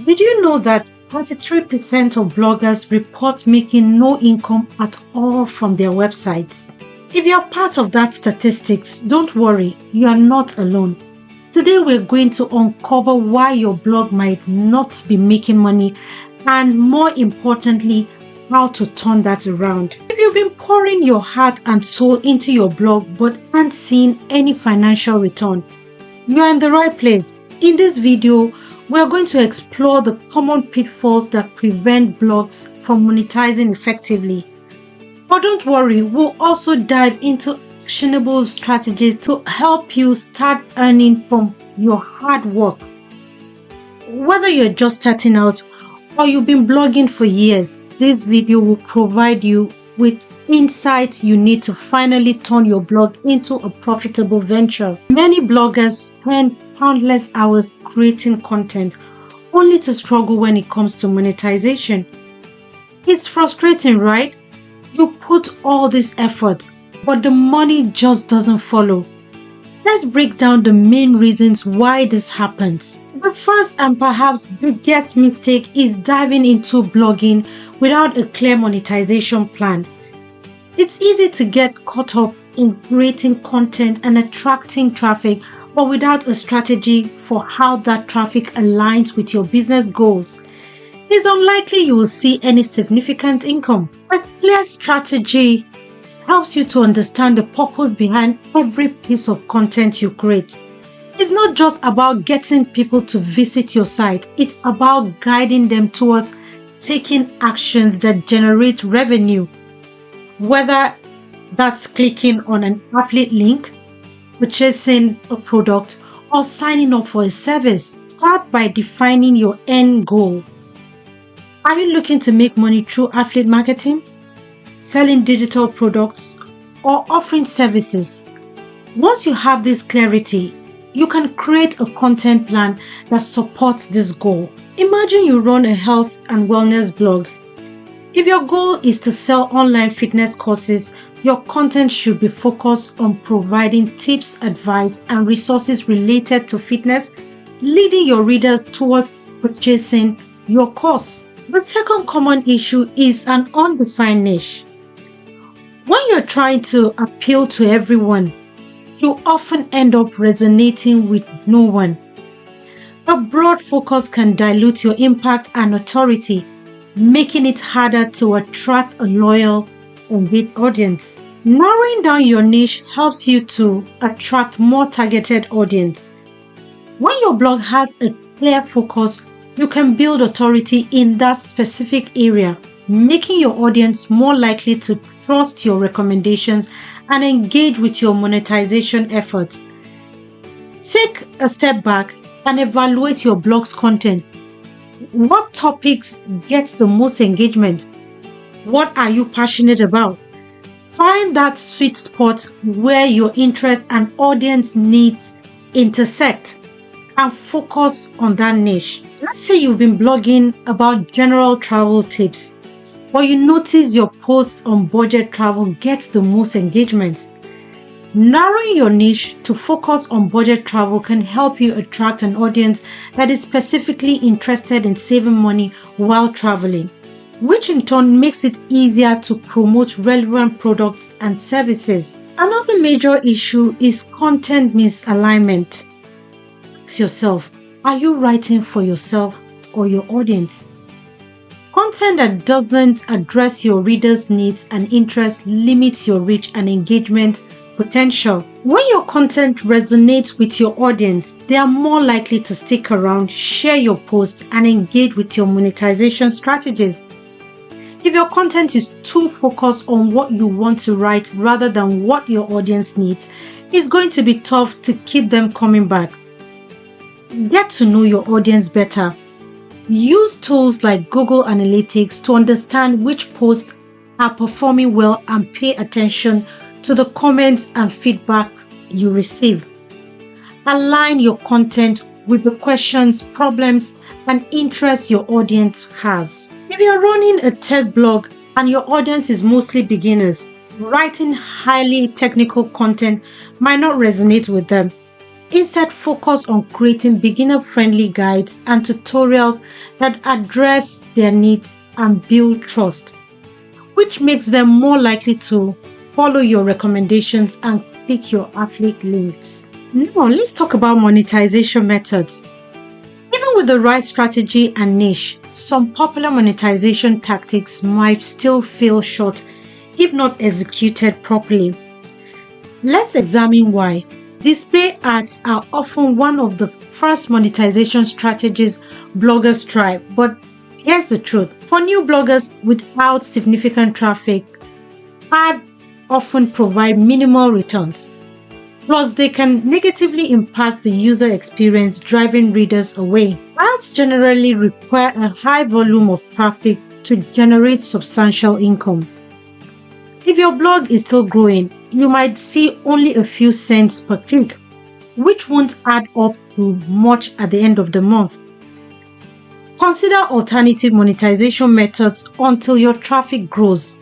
Did you know that 33% of bloggers report making no income at all from their websites? If you're part of that statistics, don't worry, you are not alone. Today we're going to uncover why your blog might not be making money and, more importantly, how to turn that around. If you've been pouring your heart and soul into your blog but aren't seeing any financial return, you're in the right place. In this video, we're going to explore the common pitfalls that prevent blogs from monetizing effectively. But don't worry, we'll also dive into actionable strategies to help you start earning from your hard work. Whether you're just starting out or you've been blogging for years, this video will provide you with insight you need to finally turn your blog into a profitable venture. Many bloggers spend countless hours creating content only to struggle when it comes to monetization. It's frustrating, right? You put all this effort, but the money just doesn't follow. Let's break down the main reasons why this happens. The first and perhaps biggest mistake is diving into blogging without a clear monetization plan. It's easy to get caught up in creating content and attracting traffic, but without a strategy for how that traffic aligns with your business goals, it's unlikely you will see any significant income. A clear strategy helps you to understand the purpose behind every piece of content you create. It's not just about getting people to visit your site, it's about guiding them towards taking actions that generate revenue. Whether that's clicking on an affiliate link, purchasing a product, or signing up for a service, start by defining your end goal. Are you looking to make money through affiliate marketing, selling digital products, or offering services? Once you have this clarity, you can create a content plan that supports this goal. Imagine you run a health and wellness blog. If your goal is to sell online fitness courses, your content should be focused on providing tips, advice, and resources related to fitness, leading your readers towards purchasing your course. The second common issue is an undefined niche. When you're trying to appeal to everyone, you often end up resonating with no one. A broad focus can dilute your impact and authority, making it harder to attract a loyal, engaged audience. Narrowing down your niche helps you to attract more targeted audience. When your blog has a clear focus, you can build authority in that specific area, making your audience more likely to trust your recommendations and engage with your monetization efforts. Take a step back and evaluate your blog's content. What topics get the most engagement? What are you passionate about? Find that sweet spot where your interests and audience needs intersect and focus on that niche. Let's say you've been blogging about general travel tips, but you notice your posts on budget travel gets the most engagement. Narrowing your niche to focus on budget travel can help you attract an audience that is specifically interested in saving money while traveling, which in turn makes it easier to promote relevant products and services. Another major issue is content misalignment. Ask yourself, are you writing for yourself or your audience? Content that doesn't address your readers' needs and interests limits your reach and engagement potential. When your content resonates with your audience, they are more likely to stick around, share your post, and engage with your monetization strategies. If your content is too focused on what you want to write rather than what your audience needs, it's going to be tough to keep them coming back. Get to know your audience better. Use tools like Google Analytics to understand which posts are performing well and pay attention to the comments and feedback you receive. Align your content with the questions, problems, and interests your audience has. If you're running a tech blog and your audience is mostly beginners, writing highly technical content might not resonate with them. Instead, focus on creating beginner-friendly guides and tutorials that address their needs and build trust, which makes them more likely to follow your recommendations and click your affiliate links. Now, let's talk about monetization methods. Even with the right strategy and niche, some popular monetization tactics might still fall short if not executed properly. Let's examine why. Display ads are often one of the first monetization strategies bloggers try, but here's the truth. For new bloggers without significant traffic, ads often provide minimal returns. Plus, they can negatively impact the user experience, driving readers away. Ads generally require a high volume of traffic to generate substantial income. If your blog is still growing, you might see only a few cents per click, which won't add up to much at the end of the month. Consider alternative monetization methods until your traffic grows.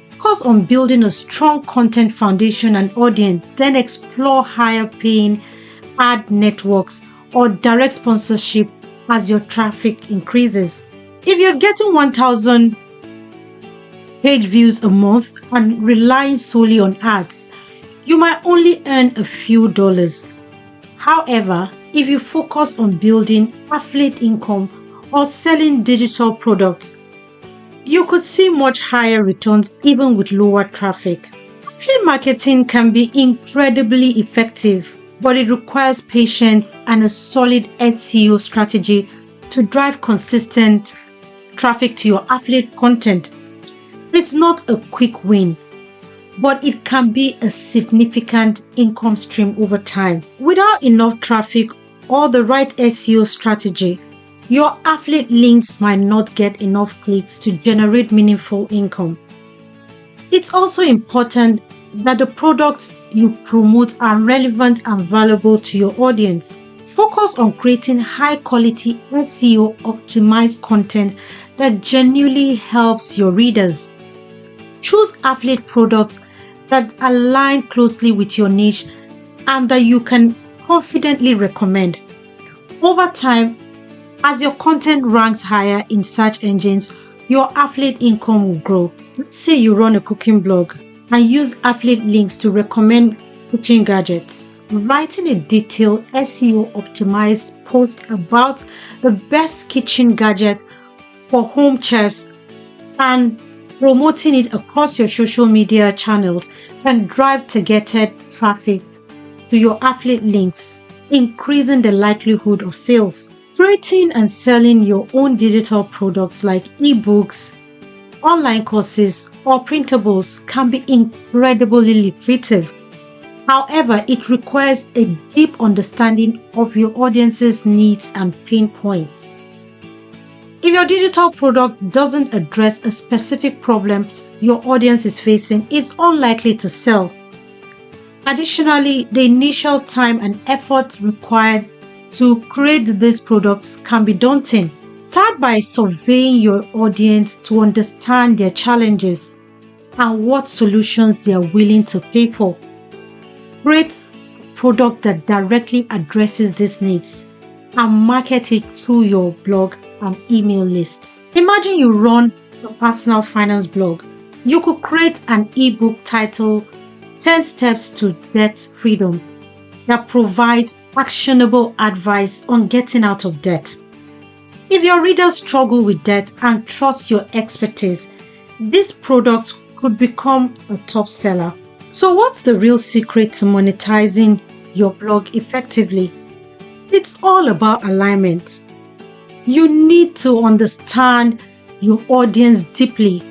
Focus on building a strong content foundation and audience, then explore higher paying ad networks or direct sponsorship as your traffic increases. If you're getting 1,000 page views a month and relying solely on ads, you might only earn a few dollars. However, if you focus on building affiliate income or selling digital products, you could see much higher returns even with lower traffic. Affiliate marketing can be incredibly effective, but it requires patience and a solid SEO strategy to drive consistent traffic to your affiliate content. It's not a quick win, but it can be a significant income stream over time. Without enough traffic or the right SEO strategy, your affiliate links might not get enough clicks to generate meaningful income. It's also important that the products you promote are relevant and valuable to your audience. Focus on creating high-quality SEO optimized content that genuinely helps your readers. Choose affiliate products that align closely with your niche and that you can confidently recommend. Over time, as your content ranks higher in search engines, your affiliate income will grow. Let's say you run a cooking blog and use affiliate links to recommend kitchen gadgets. Writing a detailed SEO optimized post about the best kitchen gadget for home chefs and promoting it across your social media channels can drive targeted traffic to your affiliate links, increasing the likelihood of sales. Creating and selling your own digital products like ebooks, online courses, or printables can be incredibly lucrative. However, it requires a deep understanding of your audience's needs and pain points. If your digital product doesn't address a specific problem your audience is facing, it's unlikely to sell. Additionally, the initial time and effort required to create these products can be daunting. Start by surveying your audience to understand their challenges and what solutions they are willing to pay for. Create a product that directly addresses these needs and market it through your blog and email lists. Imagine you run a personal finance blog. You could create an ebook titled 10 Steps to Debt Freedom that provides actionable advice on getting out of debt. If your readers struggle with debt and trust your expertise, this product could become a top seller. So what's the real secret to monetizing your blog effectively? It's all about alignment. You need to understand your audience deeply.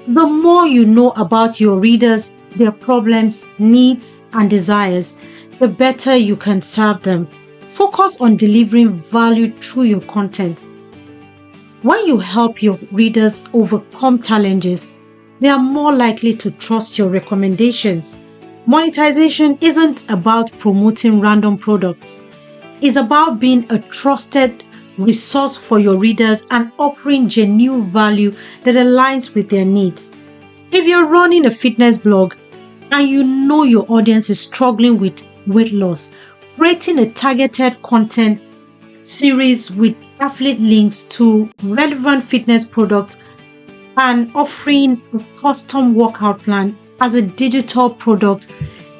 The more you know about your readers, their problems, needs, and desires, the better you can serve them. Focus on delivering value through your content. When you help your readers overcome challenges, they are more likely to trust your recommendations. Monetization isn't about promoting random products. It's about being a trusted resource for your readers and offering genuine value that aligns with their needs. If you're running a fitness blog and you know your audience is struggling with weight loss, creating a targeted content series with affiliate links to relevant fitness products, and offering a custom workout plan as a digital product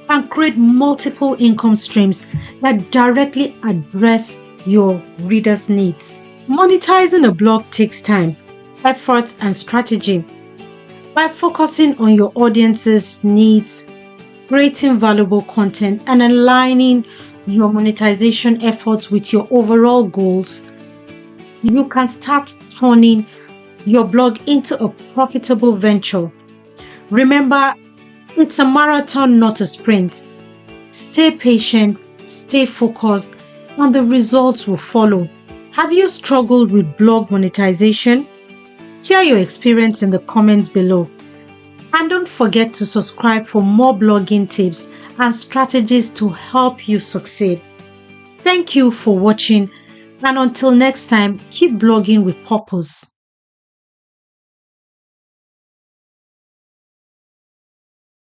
can create multiple income streams that directly address your readers' needs. Monetizing a blog takes time, effort, and strategy. By focusing on your audience's needs, creating valuable content, and aligning your monetization efforts with your overall goals, you can start turning your blog into a profitable venture. Remember, it's a marathon, not a sprint. Stay patient, stay focused, and the results will follow. Have you struggled with blog monetization? Share your experience in the comments below. And don't forget to subscribe for more blogging tips and strategies to help you succeed. Thank you for watching, and until next time, keep blogging with purpose.